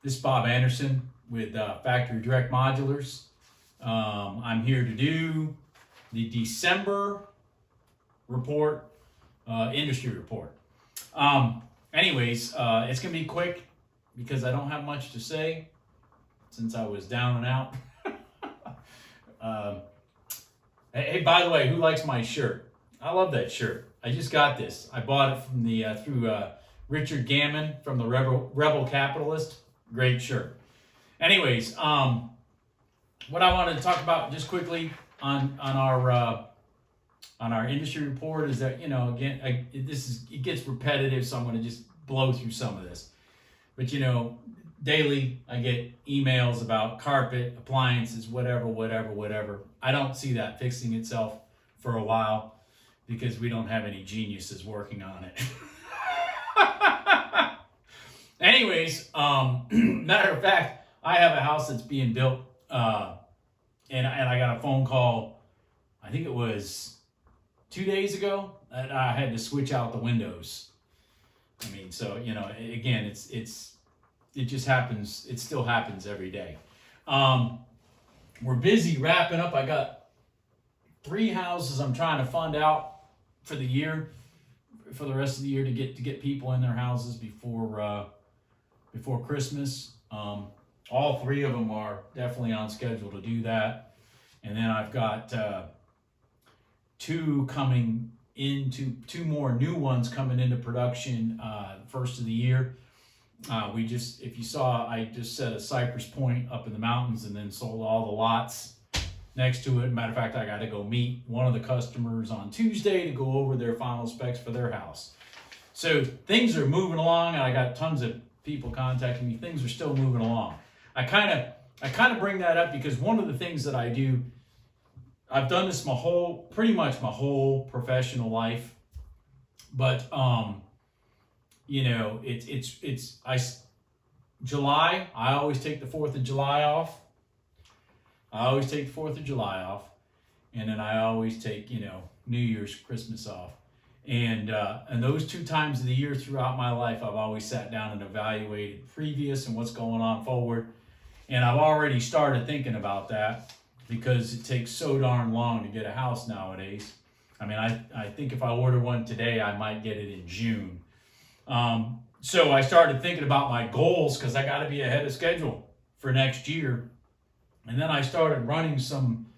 This is Bob Anderson with Factory Direct Modulars. I'm here to do the December report, industry report. Anyways, it's going to be quick because I don't have much to say since I was down and out. Hey, by the way, who likes my shirt? I love that shirt. I just got this. I bought it from through Richard Gammon from the Rebel Capitalist. Great shirt. Anyways, what I wanted to talk about just quickly on our industry report is that, again, it gets repetitive, so I'm going to just blow through some of this. But daily I get emails about carpet, appliances, whatever. I don't see that fixing itself for a while because we don't have any geniuses working on it. Anyways, matter of fact, I have a house that's being built, and I got a phone call, I think it was 2 days ago, that I had to switch out the windows. I mean, so, again, it just happens. It still happens every day. We're busy wrapping up. I got 3 houses I'm trying to fund out for the year, for the rest of the year, to get people in their houses before Christmas. All 3 of them are definitely on schedule to do that. And then I've got 2 more new ones coming into production first of the year. If you saw, I just set a Cypress Point up in the mountains and then sold all the lots next to it. Matter of fact, I got to go meet one of the customers on Tuesday to go over their final specs for their house. So things are moving along, and I got tons of people contacting me. Things are still moving along. I kind of bring that up because one of the things that I do, I've done this pretty much my whole professional life, but July, I always take the 4th of July off. And then I always take, New Year's, Christmas off. And those 2 times of the year throughout my life, I've always sat down and evaluated previous and what's going on forward. And I've already started thinking about that because it takes so darn long to get a house nowadays. I mean, I think if I order one today, I might get it in June. So I started thinking about my goals because I got to be ahead of schedule for next year. And then I started running some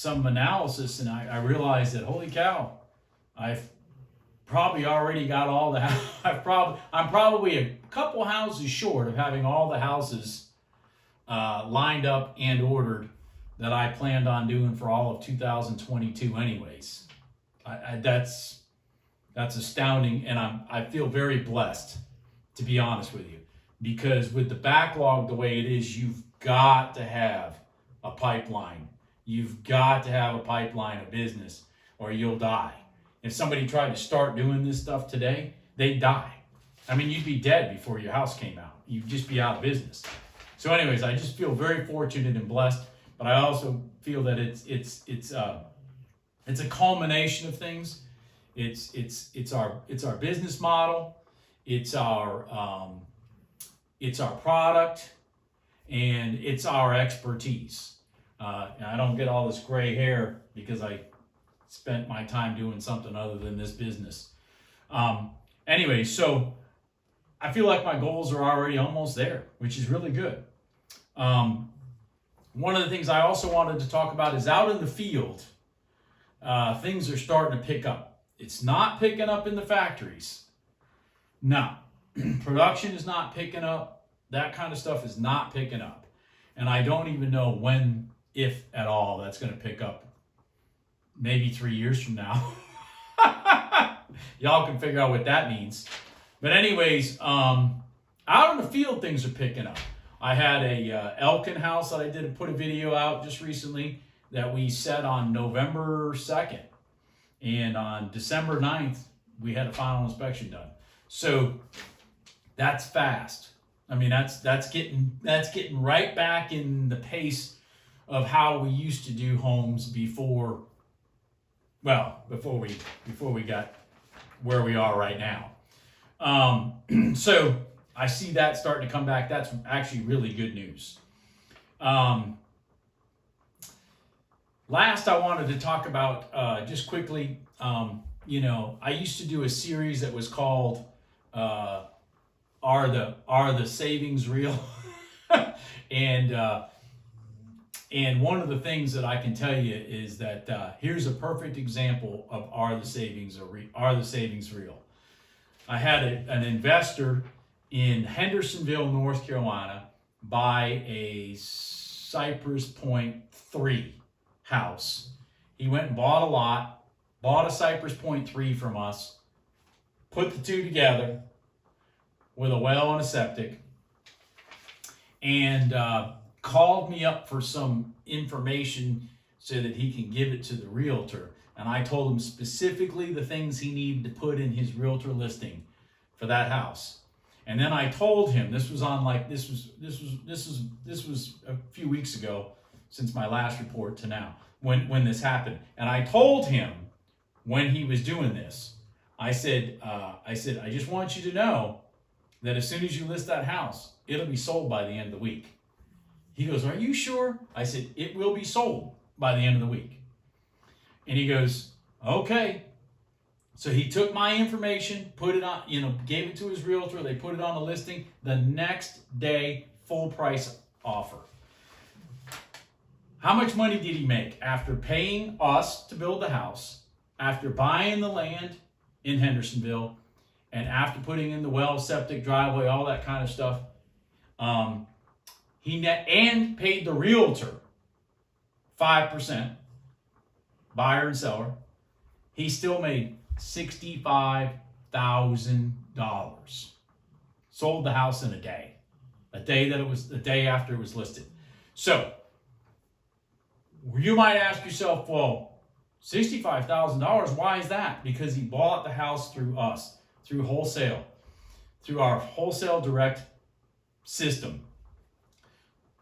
analysis, and I realized that, holy cow, I've probably already got all the I'm probably a couple houses short of having all the houses lined up and ordered that I planned on doing for all of 2022 anyways. That's astounding, and I feel very blessed, to be honest with you, because with the backlog the way it is, you've got to have a pipeline. You've got to have a pipeline of business or you'll die. If somebody tried to start doing this stuff today, they'd die. I mean, you'd be dead before your house came out. You'd just be out of business. So anyways, I just feel very fortunate and blessed, but I also feel that it's a culmination of things. It's our business model, it's our product, and it's our expertise. I don't get all this gray hair because I spent my time doing something other than this business. Anyway, so I feel like my goals are already almost there, which is really good. One of the things I also wanted to talk about is out in the field, things are starting to pick up. It's not picking up in the factories. No, production is not picking up. That kind of stuff is not picking up. And I don't even know when, if at all, that's going to pick up. Maybe 3 years from now. Y'all can figure out what that means. But anyways, out in the field, things are picking up. I had a Elkin House that I did put a video out just recently that we set on November 2nd. And on December 9th, we had a final inspection done. So that's fast. I mean, that's getting right back in the pace of how we used to do homes before we got where we are right now. So I see that starting to come back. That's actually really good news. Last, I wanted to talk about just quickly. I used to do a series that was called "Are the Savings Real?" And one of the things that I can tell you is that here's a perfect example of are the savings real? I had an investor in Hendersonville, North Carolina, buy a Cypress Point 3 house. He went and bought a lot, bought a Cypress Point 3 from us, put the two together with a well and a septic, and called me up for some information so that he can give it to the realtor. And I told him specifically the things he needed to put in his realtor listing for that house. And then I told him, this was a few weeks ago since my last report to now, when this happened. And I told him when he was doing this, I said, I just want you to know that as soon as you list that house, it'll be sold by the end of the week. He goes, are you sure? I said, it will be sold by the end of the week. And he goes, okay. So he took my information, put it on, gave it to his realtor. They put it on the listing. The next day, full price offer. How much money did he make after paying us to build the house, after buying the land in Hendersonville, and after putting in the well, septic, driveway, all that kind of stuff? He and paid the realtor 5%, buyer and seller. He still made $65,000. Sold the house in a day the day after it was listed. So you might ask yourself, well, $65,000, why is that? Because he bought the house through us, through wholesale, through our wholesale direct system.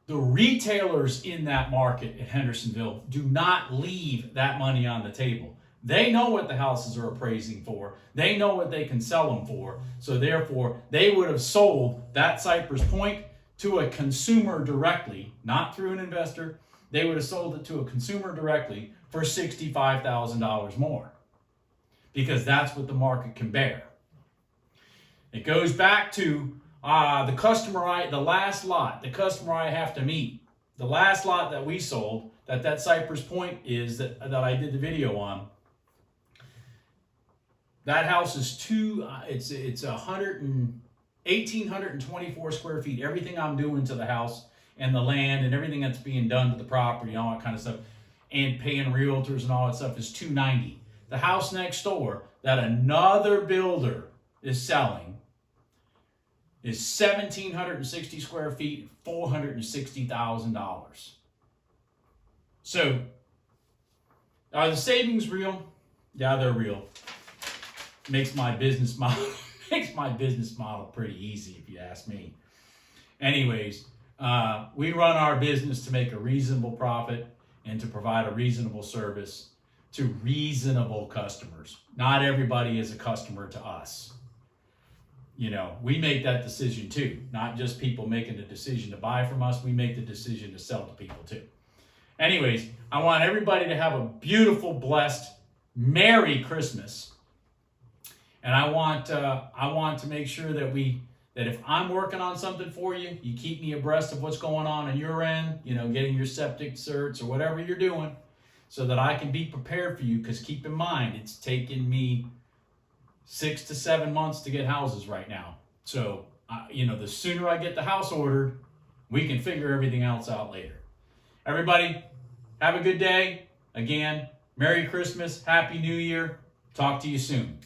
The retailers in that market at Hendersonville do not leave that money on the table. They know what the houses are appraising for. They know what they can sell them for. So therefore, they would have sold that Cypress Point to a consumer directly, not through an investor. They would have sold it to a consumer directly for $65,000 more, because that's what the market can bear. It goes back to the last lot I have to meet, the last lot that we sold, that Cypress Point is that I did the video on. That house is it's 1,824 square feet. Everything I'm doing to the house and the land and everything that's being done to the property, all that kind of stuff, and paying realtors and all that stuff is $290. The house next door that another builder is selling is 1,760 square feet, $460,000. So, are the savings real? Yeah, they're real. Makes my business model pretty easy, if you ask me. Anyways, we run our business to make a reasonable profit and to provide a reasonable service to reasonable customers. Not everybody is a customer to us. We make that decision too. Not just people making the decision to buy from us. We make the decision to sell to people too. Anyways, I want everybody to have a beautiful, blessed, Merry Christmas. And I want to make sure that if I'm working on something for you, you keep me abreast of what's going on your end, getting your septic certs or whatever you're doing, so that I can be prepared for you. Because keep in mind, it's taken me 6 to 7 months to get houses right now. So, the sooner I get the house ordered, we can figure everything else out later. Everybody, have a good day. Again, Merry Christmas, Happy New Year. Talk to you soon.